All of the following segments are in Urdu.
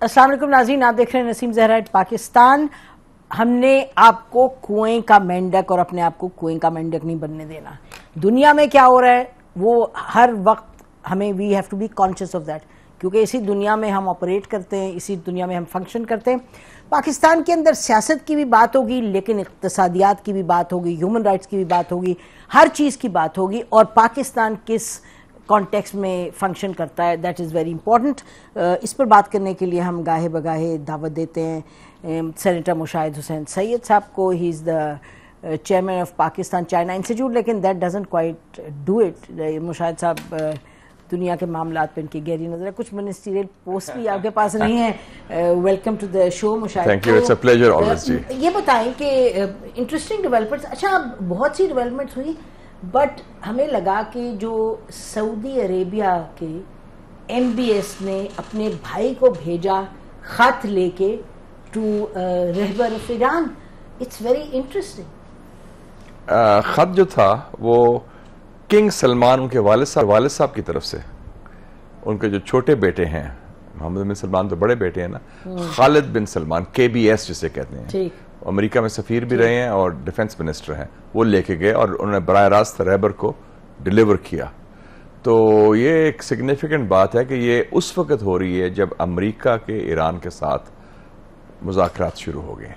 السلام علیکم ناظرین، آپ دیکھ رہے ہیں نسیم زہرا ایٹ پاکستان. ہم نے آپ کو کنویں کا مینڈک اور اپنے آپ کو کنویں کا مینڈک نہیں بننے دینا. دنیا میں کیا ہو رہا ہے وہ ہر وقت ہمیں we have to be conscious of that, کیونکہ اسی دنیا میں ہم آپریٹ کرتے ہیں، اسی دنیا میں ہم فنکشن کرتے ہیں. پاکستان کے اندر سیاست کی بھی بات ہوگی، لیکن اقتصادیات کی بھی بات ہوگی، ہیومن رائٹس کی بھی بات ہوگی، ہر چیز کی بات ہوگی. اور پاکستان کس کانٹیکس میں فنکشن کرتا ہے، دیٹ از ویری امپورٹنٹ. اس پر بات کرنے کے لیے ہم گاہے بگاہے دعوت دیتے ہیں سینیٹر مشاہد حسین سید صاحب کو. He is the chairman of Pakistan China institute, لیکن that doesn't quite do it. Mushahid صاحب دنیا کے معاملات پہ ان کی گہری نظر ہے. کچھ منسٹریل پوسٹ بھی آپ کے پاس نہیں ہیں. Welcome to the show Mushahid. Thank you, it's a pleasure always. جی یہ بتائیں کہ انٹرسٹنگ ڈیولپمنٹس، اچھا بہت سی ڈیولپمنٹس ہوئی، بٹ ہمیں لگا کہ جو سعودی عربیہ کے ایم بی ایس نے اپنے بھائی کو بھیجا خط لے کے ٹو رہبر of Iran, it's very interesting. خط جو تھا وہ کنگ سلمان، ان کے والد صاحب کی طرف سے، ان کے جو چھوٹے بیٹے ہیں، محمد بن سلمان تو بڑے بیٹے ہیں نا، خالد بن سلمان KBS جسے کہتے ہیں، امریکہ میں سفیر بھی رہے ہیں اور ڈیفنس منسٹر ہیں، وہ لے کے گئے اور انہوں نے براہ راست رہبر کو ڈیلیور کیا. تو یہ ایک سگنیفیکنٹ بات ہے کہ یہ اس وقت ہو رہی ہے جب امریکہ کے ایران کے ساتھ مذاکرات شروع ہو گئے.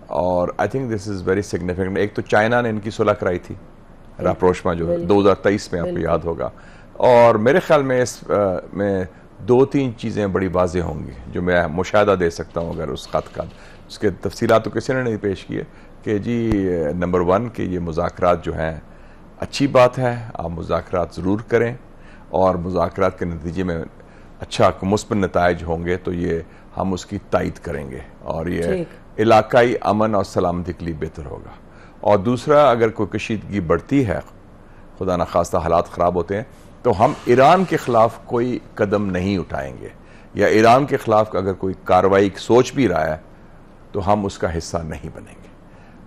اور I think this is very significant. ایک تو چائنا نے ان کی صلح کرائی تھی، راپروشما، جو 2023 میں آپ کو یاد ہوگا. اور میرے خیال میں اس میں 2-3 چیزیں بڑی واضح ہوں گی جو میں مشاہدہ دے سکتا ہوں اگر اس خط کا. اس کے تفصیلات تو کسی نے نہیں پیش کیے کہ جی نمبر 1 کہ یہ مذاکرات جو ہیں اچھی بات ہے، آپ مذاکرات ضرور کریں، اور مذاکرات کے نتیجے میں اچھا مثبت نتائج ہوں گے تو یہ ہم اس کی تائید کریں گے اور یہ علاقائی امن اور سلامتی کے لیے بہتر ہوگا. اور دوسرا، اگر کوئی کشیدگی بڑھتی ہے، خدا نخواستہ حالات خراب ہوتے ہیں، تو ہم ایران کے خلاف کوئی قدم نہیں اٹھائیں گے، یا ایران کے خلاف اگر کوئی کارروائی سوچ بھی رہا ہے تو ہم اس کا حصہ نہیں بنیں گے.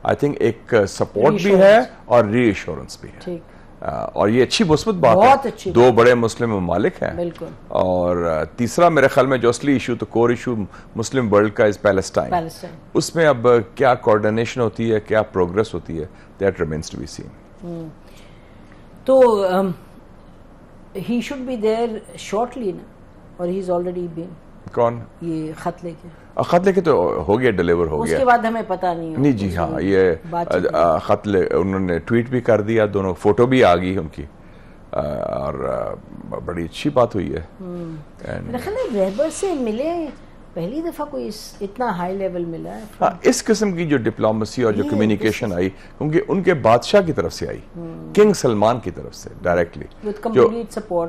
آئی تھنک ایک سپورٹ بھی ہے اور ری ایشورنس بھی ہے، اور یہ اچھی مثبت بات ہے. 2 بڑے مسلم ممالک ہیں. اور تیسرا میرے خیال میں جو اصلی ایشو، تو کور ایشو مسلم ورلڈ کا از پیلسٹائن. اس میں اب کیا کوارڈینیشن ہوتی ہے، کیا پروگرس ہوتی ہے، that remains to be seen. تو he should be there shortly نا، اور ہی از آلریڈی بین. کون؟ یہ خط لے کے. خط لے کے تو ہو گیا، ڈیلیور ہو گیا. اس کے بعد ہمیں پتہ نہیں. نہیں جی ہاں، یہ خط انہوں نے ٹویٹ بھی کر دیا، دونوں فوٹو بھی آ گئی ان کی، اور بڑی اچھی بات ہوئی ہے. میرا خیال ہے رہبر سے ملے پہلی دفعہ کوئی اتنا ہائی لیول ملا ہے. اس قسم کی جو ڈپلومیسی اور جو کمیونیکیشن آئی، کیونکہ ان کے بادشاہ کی طرف سے آئی، کنگ سلمان کی طرف سے ڈائریکٹلی.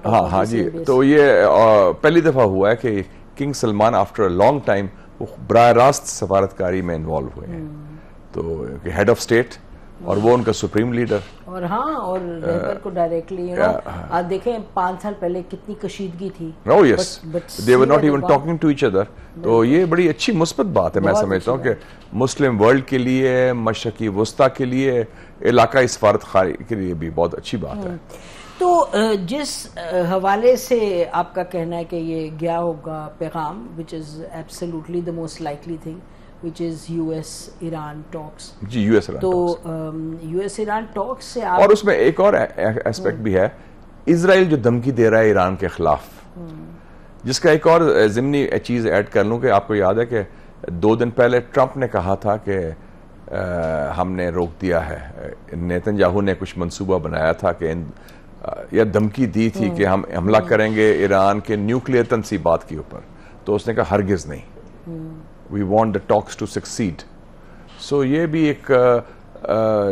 ہاں جی. تو یہ پہلی دفعہ ہوا ہے کہ king Salman after a long time براہ راست سفارتکاری میں انوالو ہوئے ہیں. تو ہیڈ آف اسٹیٹ اور وہ ان کا سپریم لیڈر. اور ہاں، اور رہبر کو ڈائریکٹلی آپ دیکھیں 5 سال پہلے کتنی کشیدگی تھی. Oh yes, they were not even talking to each other. تو یہ بڑی اچھی مثبت بات ہے. میں سمجھتا ہوں کہ مسلم ورلڈ کے لیے، مشرقی وسطیٰ کے لیے، علاقائی سفارتکاری کے لیے بھی بہت اچھی بات ہے. تو جس حوالے سے آپ کا کہنا ہے کہ یہ گیا ہوگا پیغام، which is absolutely the most likely thing, which is US Iran talks. G US Iran talks. تو US Iran talks سے آپ، اور اس میں ایک اور ایسپیکٹ بھی ہے، اسرائیل جو دھمکی دے رہا ہے ایران کے خلاف، جس کا ایک اور ضمنی چیز ایڈ کر لوں کہ آپ کو یاد ہے کہ 2 دن پہلے ٹرمپ نے کہا تھا کہ ہم نے روک دیا ہے. نیتن یاہو نے کچھ منصوبہ بنایا تھا کہ یا دھمکی دی تھی کہ ہم حملہ کریں گے ایران کے نیوکلیئر تنصیبات کے اوپر. تو اس نے کہا ہرگز نہیں، we want the talks to succeed. So یہ بھی ایک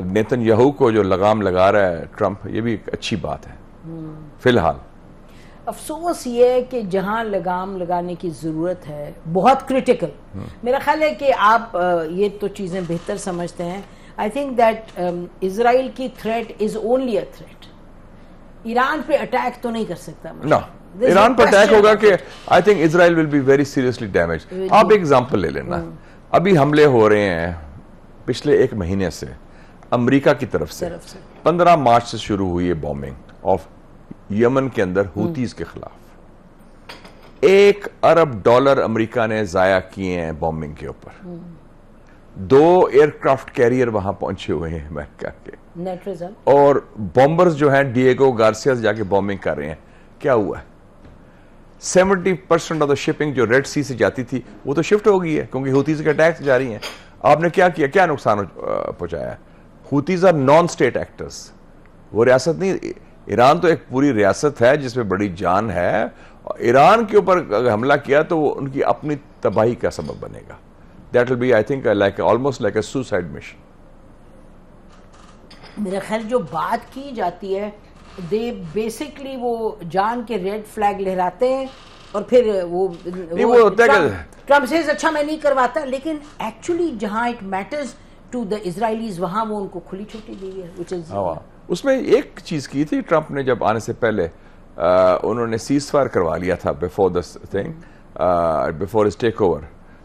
نیتن یاہو کو جو لگام لگا رہا ہے ٹرمپ، یہ بھی ایک اچھی بات ہے فی الحال. افسوس یہ ہے کہ جہاں لگام لگانے کی ضرورت ہے، بہت کریٹیکل، میرا خیال ہے کہ آپ یہ تو چیزیں بہتر سمجھتے ہیں. آئی تھنک دیٹ اسرائیل کی threat is only a threat. Iran پہ اٹیک تو نہیں کر سکتا. ایران پر اٹیک ہوگا کہ I think Israel will be very seriously damage. آپ ایگزامپل لے لینا، ابھی حملے ہو رہے ہیں پچھلے 1 مہینے سے امریکہ کی طرف سے. 15 مارچ سے شروع ہوئی ہے بومبنگ آف یمن کے اندر ہوتیز کے خلاف. 1 ارب ڈالر امریکہ نے ضائع کیے ہیں بومبنگ کے اوپر. 2 ایئر کرافٹ کیریئر وہاں پہنچے ہوئے ہیں امریکہ کے, نیٹ ریزلٹ. اور بومبرز جو ہیں ڈیگو گارسیا سے جا کے بومبنگ کر رہے ہیں. کیا ہوا ہے؟ 70% آف دا شپنگ جو ریڈ سی سے جاتی تھی وہ تو شفٹ ہو گئی ہے کیونکہ ہوتیز کے اٹیکس جاری ہیں. آپ نے کیا کیا, کیا نقصان پہنچایا؟ ہوتیز آر نان اسٹیٹ ایکٹرز, وہ ریاست نہیں. ایران تو ایک پوری ریاست ہے جس میں بڑی جان ہے. ایران کے اوپر اگر حملہ کیا تو وہ ان کی اپنی تباہی کا سبب بنے گا. That will be I think like almost like a suicide mission. میرا خیال جو بات کی جاتی ہے دے بیسکلی وہ جان کے ریڈ فلیگ لہراتے ہیں اور پھر وہ ٹرمپ سے اچھا میں نہیں کرواتا, لیکن ایکچولی جہاں it matters to the Israelis وہاں وہ ان کو کھلی چھٹی دی ہے. اس میں ایک چیز کی تھی ٹرمپ نے جب آنے سے پہلے انہوں نے سیز فائر کروا لیا تھا before this thing before his take over,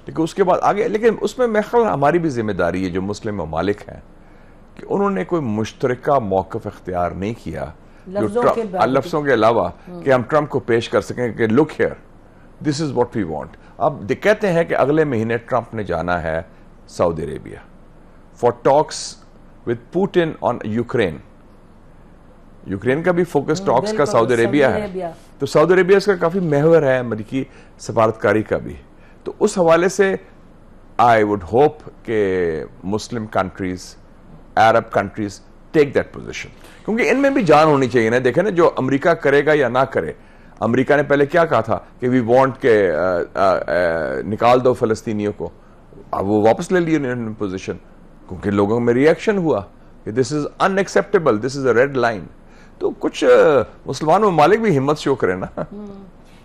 لیکن اس کے بعد آگے. لیکن اس میں خیال ہماری بھی ذمہ داری ہے جو مسلم ممالک ہیں کہ انہوں نے کوئی مشترکہ موقف اختیار نہیں کیا لفظوں کے علاوہ کہ ہم ٹرمپ کو پیش کر سکیں کہ look here this is what we want. اب کہتے ہیں کہ اگلے مہینے ٹرمپ نے جانا ہے Saudi Arabia for talks with Putin on Ukraine. Ukraine کا بھی فوکس ٹاکس کا سعودی عربیہ ہے, تو سعودی عربیہ اس کا کافی محور ہے امریکی سفارتکاری کا بھی. تو اس حوالے سے آئی وڈ ہوپ کہ مسلم countries, Arab countries take that position, کیونکہ ان میں بھی جان ہونی چاہیے نا. دیکھیں نا جو امریکہ کرے گا یا نہ کرے, امریکہ نے پہلے کیا کہا تھا کہ وی وانٹ کہ نکال دو فلسطینیوں کو, اب وہ واپس لے لیے پوزیشن کیونکہ لوگوں میں ری ایکشن ہوا کہ دس از ان acceptable, this is a red line. تو کچھ مسلمان ممالک بھی ہمت شو کریں نا,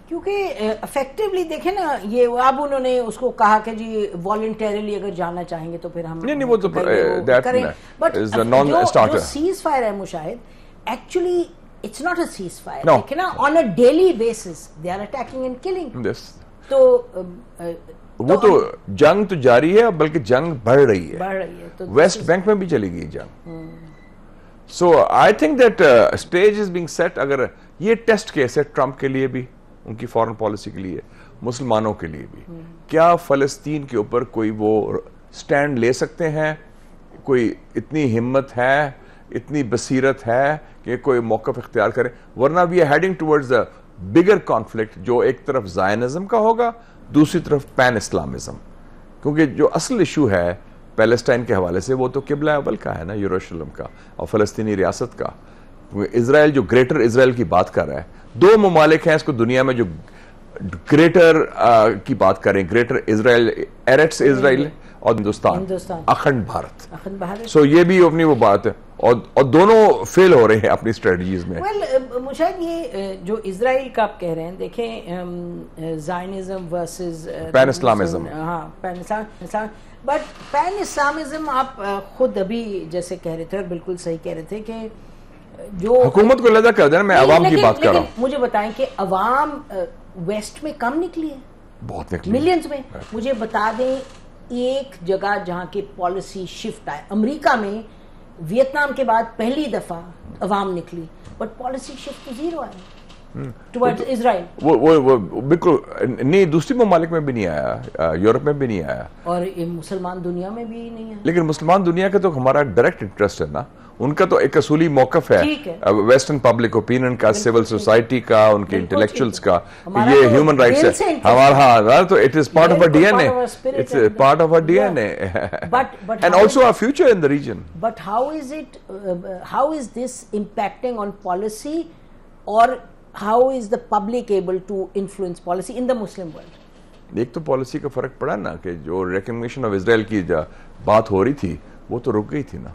کیونکہ افیکٹولی دیکھیں نا یہ اب انہوں نے اس کو کہا کہ جی والنٹیرلی اگر جانا چاہیں گے تو پھر ہم نہیں وہ تو کریں. بٹ جو سیز فائر ہے Mushahid actually it's not a ceasefire. دیکھیں نا on a daily basis they are attacking and killing. تو وہ تو جنگ تو جاری ہے بلکہ جنگ بڑھ رہی ہے. ویسٹ بینک میں بھی چلی گئی جنگ. So I think that stage is being set. اگر یہ ٹیسٹ کیس ہے ٹرمپ کے لیے بھی, ان کی فارن پالیسی کے لیے, مسلمانوں کے لیے بھی, کیا فلسطین کے اوپر کوئی وہ سٹینڈ لے سکتے ہیں, کوئی اتنی ہمت ہے, اتنی بصیرت ہے کہ کوئی موقف اختیار کرے. ورنہ we are heading towards a bigger conflict جو ایک طرف زائنزم کا ہوگا, دوسری طرف پین اسلامزم. کیونکہ جو اصل ایشو ہے پیلسٹائن کے حوالے سے وہ تو قبلہ اول کا ہے نا, یروشلم کا اور فلسطینی ریاست کا. اسرائیل جو گریٹر اسرائیل کی بات کر رہا ہے, 2 ممالک ہیں اس کو دنیا میں جو گریٹر کی بات کریں, گریٹر اسرائیل, ایرٹس اسرائیل اور ہندوستان اکھنڈ بھارت. سو یہ بھی اپنی وہ بات ہے, اور دونوں فیل ہو رہے ہیں اپنی اسٹریٹجیز میں. مشاہد یہ جو اسرائیل کا آپ کہہ رہے ہیں, دیکھیں زائنزم ورسز پین اسلامزم, ہاں پین اسلام, بٹ پین اسلامزم آپ خود ابھی جیسے کہہ رہے تھے اور بالکل صحیح کہہ رہے تھے کہ جو حکومت کو لگا کر دینا, میں عوام کی بات کر رہا ہوں. مجھے بتائیں کہ عوام ویسٹ میں کم نکلی ہے, بہت نکلی, ملینز میں. مجھے بتا دیں ایک جگہ جہاں کی پالیسی شفٹ آئے, امریکہ میں ویتنام کے بعد پہلی دفعہ عوام نکلی, بٹ پالیسی شفٹ 0 آئی ٹورڈ اسرائیل. وہ بالکل نہیں, دوسری ممالک میں بھی نہیں آیا, یورپ میں بھی نہیں آیا, اور مسلمان دنیا میں بھی نہیں آیا. لیکن مسلمان دنیا کا تو ہمارا ڈائریکٹ انٹرسٹ ہے نا, ان کا تو ایک اصولی موقف ہے ویسٹرن پبلک اوپینین کا, سول سوسائٹی کا, ان کے انٹلیکچوئلز کا, یہ ہیومن رائٹس ہے ہمارا. ہاں تو it is part of our DNA, it's part of our DNA and also our future in the region. But how is this impacting on policy, or how is the public able to influence policy in the Muslim world? ایک تو پالیسی کا فرق پڑا نا کہ جو ریکگنیشن آف اسرائیل کی بات ہو رہی تھی وہ تو رک گئی تھی نا.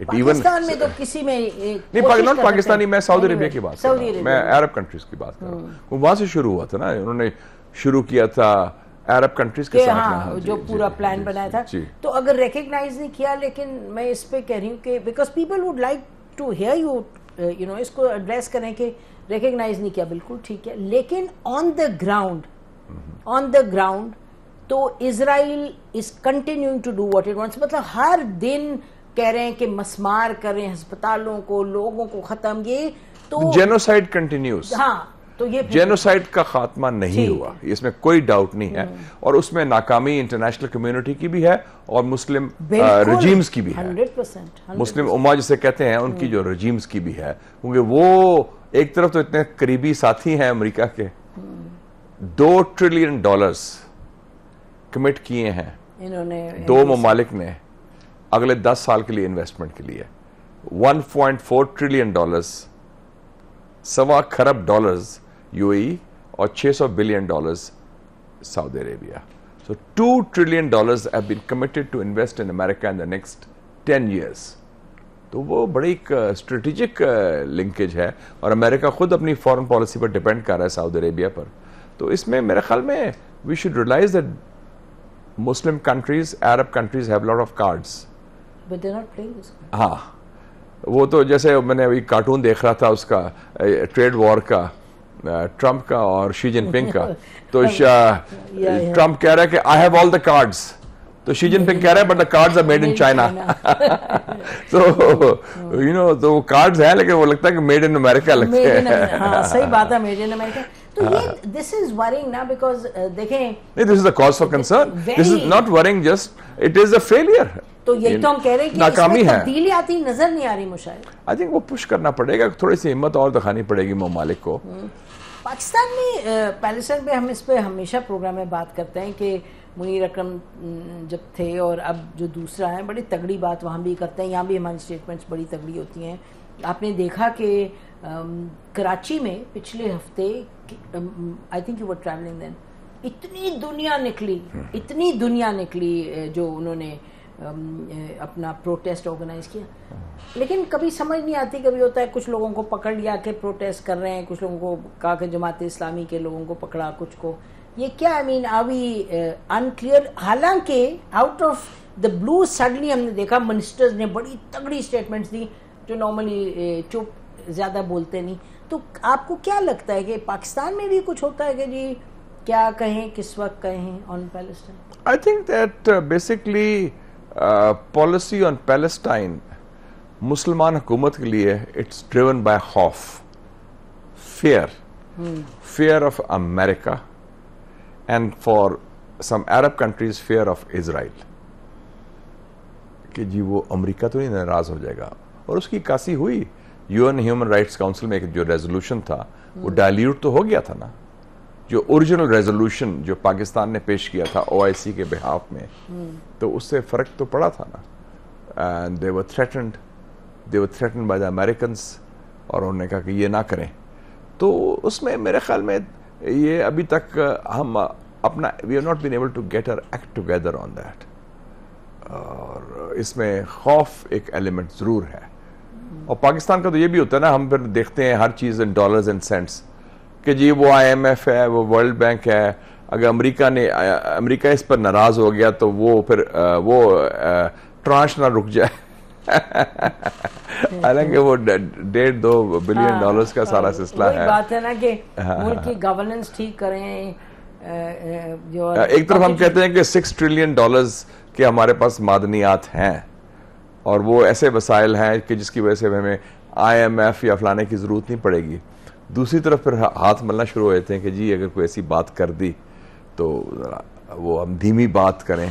پاکستان میں تو کسی میں نہیں, ناٹ پاکستانی, میں سعودی عربیہ کی بات کر رہا ہوں, میں عرب کنٹریز کی بات کر رہا ہوں. وہاں سے شروع ہوا تھا نا, انہوں نے شروع کیا تھا عرب کنٹریز کے ساتھ جو پورا پلان بنایا تھا. تو اگر ریکگنائز نہیں کیا, لیکن میں اس پہ کہہ رہی ہوں کہ because people would like to hear you know اس کو ایڈریس کریں کہ ریکگنائز نہیں کیا, بالکل ٹھیک ہے, لیکن آن دا گراؤنڈ تو Israel is continuing to do what it wants. مطلب ہر دن کہہ رہے ہیں کہ مسمار کریں ہسپتالوں کو, لوگوں کو ختم, یہ تو جینوسائیڈ کنٹینیوز. ہاں تو یہ جینوسائڈ کا خاتمہ نہیں ہوا، اس میں کوئی ڈاؤٹ نہیں ہے، اور اس میں ناکامی انٹرنیشنل کمیونٹی کی بھی ہے اور مسلم رجیمز کی بھی ہے، 100%. مسلم امہ جسے کہتے ہیں ان کی جو رجیمز کی بھی ہے، کیونکہ وہ ایک طرف تو اتنے قریبی ساتھی ہیں امریکہ کے، $2 ٹریلین کمٹ کیے ہیں انہوں نے دو ممالک نے اگلے 10 سال کے لیے انویسٹمنٹ کے لیے، $1.4 ٹریلین، $1.25 کھرب UAE اور $600 billion Saudi Arabia. So $2 trillion have been committed to invest in America in the next 10 years. تو وہ بڑی ایک اسٹریٹجک لنکیج ہے، اور امریکہ خود اپنی فورن پالیسی پر ڈیپینڈ کر رہا ہے سعودی عربیہ پر. تو اس میں میرے خیال میں we should realize that Muslim countries, Arab countries have a lot of cards. But they're not playing this game. ہاں، وہ تو جیسے میں نے ابھی کارٹون دیکھ رہا تھا اس کا ٹریڈ وار کا، ٹرمپ کا اور شی جن پنگ کا، تو ٹرمپ کہہ رہا ہے کہ I have all the cards, تو شی جن پنگ کہہ رہا ہے but the cards are made in China. تو یو نو تو وہ کارڈز ہیں لیکن وہ لگتا ہے کہ میڈ ان امریکہ لگتے ہیں. ہاں صحیح بات ہے، میڈ ان امریکہ. تو یہ دس از ورنگ نا، بیکاز دیکھیں this is a cause for concern, this is not worrying, just it is a failure. تو یہی تو ہم کہہ رہے ہیں کہ ناکامی ہے، تبدیلی آتی نظر نہیں آ رہی مشاہد. آئی تھنک وہ پش کرنا پڑے گا، تھوڑی سی ہمت اور دکھانی پڑے گی ممالک کو. پاکستان میں پیلسٹائن پہ ہم اس پہ ہمیشہ پروگرام میں بات کرتے ہیں کہ منیر اکرم جب تھے اور اب جو دوسرا ہے، بڑی تگڑی بات وہاں بھی کرتے ہیں، یہاں بھی ہماری اسٹیٹمنٹس بڑی تگڑی ہوتی ہیں. آپ نے دیکھا کہ کراچی میں پچھلے ہفتے I think you were travelling then, اتنی دنیا نکلی جو انہوں نے اپنا پروٹیسٹ آرگنائز کیا. لیکن کبھی سمجھ نہیں آتی، کبھی ہوتا ہے کچھ لوگوں کو پکڑ لیا کہ پروٹیسٹ کر رہے ہیں، کچھ لوگوں کو کہا کہ جماعت اسلامی کے لوگوں کو پکڑا، کچھ کو. یہ کیا I mean are we unclear? حالانکہ out of the blue suddenly ہم نے دیکھا منسٹرز نے بڑی تگڑی اسٹیٹمنٹس دی جو نارملی چپ زیادہ بولتے نہیں. تو آپ کو کیا لگتا ہے کہ پاکستان میں بھی کچھ ہوتا ہے کہ جی کیا کہیں، کس وقت کہیں on Palestine? I think that basically policy on Palestine مسلمان حکومت کے لیے اٹس ڈریون بائی خوف، fear of America, and for some Arab countries fear of Israel. کہ جی وہ امریکہ تو نہیں ناراض ہو جائے گا، اور اس کی کاسی ہوئی. UN ہیومن رائٹس کاؤنسل میں جو ریزولوشن تھا وہ ڈائلیوٹ تو ہو گیا تھا نا. جو اوریجنل ریزولوشن جو پاکستان نے پیش کیا تھا OIC کے بہاف میں، تو اس سے فرق تو پڑا تھا نا. And they were threatened by the Americans، اور انہوں نے کہا کہ یہ نہ کریں. تو اس میں میرے خیال میں یہ ابھی تک ہم اپنا we have not been able to get our act together on that. اور اس میں خوف ایک ایلیمنٹ ضرور ہے. اور پاکستان کا تو یہ بھی ہوتا ہے نا، ہم پھر دیکھتے ہیں ہر چیز ان ڈالرز اینڈ سینٹس، کہ جی وہ IMF ہے، وہ ورلڈ بینک ہے. اگر امریکہ اس پر ناراض ہو گیا تو وہ پھر وہ ٹرانش نہ رک جائے. حالانکہ وہ $1.5-2 بلین کا سارا سلسلہ ہے. بات ہے نا کہ ملک کی گورننس ٹھیک کریں. ایک طرف ہم کہتے ہیں کہ $6 ٹریلین کے ہمارے پاس معدنیات ہیں، اور وہ ایسے وسائل ہیں کہ جس کی وجہ سے ہمیں IMF یا فلانے کی ضرورت نہیں پڑے گی. دوسری طرف پھر ہاتھ ملنا شروع ہو جاتے ہیں کہ جی اگر کوئی ایسی بات کر دی تو وہ ہم دھیمی بات کریں،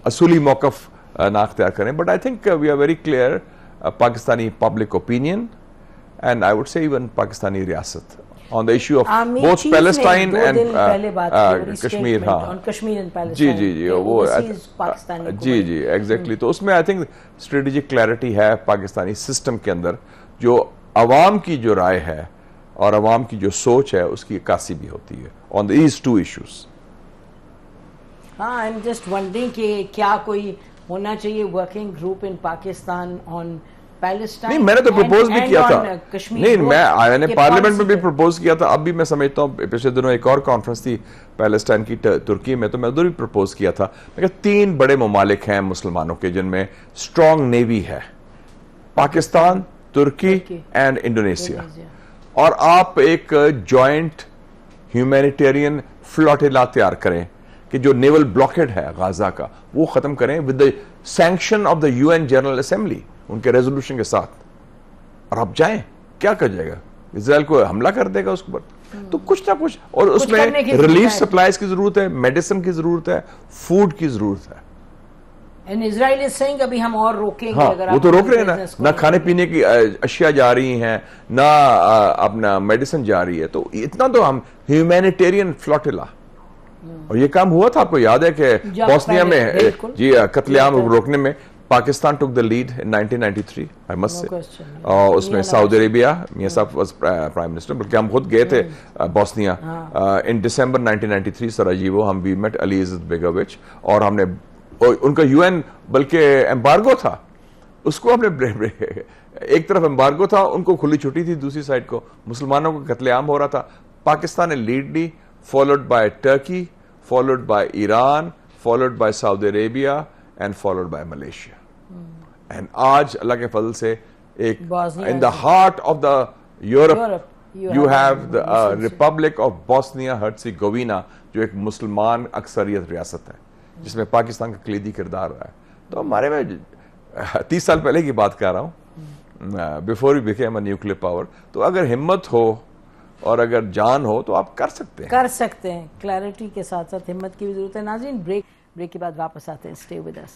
اصولی موقف نہ اختیار کریں. But I think we are very clear, Pakistani public opinion and I would say even Pakistani ریاست on the issue of both Palestine and Kashmir. ہاں جی وہ جی exactly. تو اس میں آئی تھنک اسٹریٹجک کلیئرٹی ہے پاکستانی سسٹم کے اندر، جو عوام کی جو رائے ہے اور عوام کی جو سوچ ہے اس کی عکاسی بھی ہوتی ہے on these two issues. ہاں آئی ایم جسٹ ونڈرنگ کہ کیا کوئی ہونا چاہیے ورکنگ گروپ ان پاکستان آن پیلسٹائن. نہیں میں نے تو پرپوز بھی کیا تھا، نہیں میں نے پارلیمنٹ میں بھی پرپوز کیا تھا. اب بھی میں سمجھتا ہوں پچھلے دنوں ایک اور کانفرنس تھی پیلسٹائن کی ترکی میں، تو میں ادھر بھی پرپوز کیا تھا. میں کہ 3 بڑے ممالک ہیں مسلمانوں کے جن میں اسٹرانگ نیوی ہے، پاکستان، ترکی اینڈ انڈونیشیا، اور آپ ایک جوائنٹ ہیومینیٹیرین فلوٹیلا تیار کریں کہ جو نیول بلاکیڈ ہے غازہ کا وہ ختم کریں with the sanction of the UN general assembly, ان کے ریزولوشن کے ساتھ. اور آپ جائیں، کیا کر جائے گا؟ اسرائیل کو حملہ کر دے گا اس کے اوپر. تو کچھ نہ کچھ, اور اس میں ریلیف سپلائز کی ضرورت ہے, میڈیسن کی ضرورت ہے, فوڈ کی ضرورت ہے. اسرائیل از سیئنگ ابھی ہم اور روکیں گے. اگر وہ تو روک رہے ہیں نا, نہ کھانے پینے کی اشیاء جا رہی ہیں, نہ اپنا میڈیسن جا رہی ہے. تو اتنا تو ہم ہیومینیٹیرین فلوٹیلا, اور یہ کام ہوا تھا, آپ کو یاد ہے کہ بوسنیا میں جی قتل عام روکنے میں Pakistan took the lead in 1993, I must say. اور اس میں سعودی عربیہ, میاں صاحب was prime minister, بلکہ ہم خود گئے تھے بوسنیا in December 1993 سراجیوو. ہم we met علی عزت بیگوچ, اور ہم نے ان کا UN بلکہ ایمبارگو تھا, اس کو ہم نے ایک طرف ایمبارگو تھا, ان کو کھلی چھٹی تھی, دوسری سائڈ کو مسلمانوں کو قتل عام ہو رہا تھا. پاکستان نے لیڈ لی, followed by Turkey, followed by Iran, followed by Saudi Arabia, and followed by Malaysia. And آج اللہ کے فضل سے ایک in the heart of the Europe you have the Republic of Bosnia Herzegovina, جو ایک مسلمان اکثریت ریاست ہے, جس میں پاکستان کا کلیدی کردار رہا ہے. تو ہمارے میں 30 سال پہلے کی بات کر رہا ہوں, before we became a nuclear power. تو اگر ہمت ہو اور اگر جان ہو تو آپ کر سکتے ہیں. کلیئرٹی کے ساتھ ساتھ ہمت کی بھی ضرورت ہے. ناظرین, بریک کے بعد واپس آتے ہیں. Stay with us.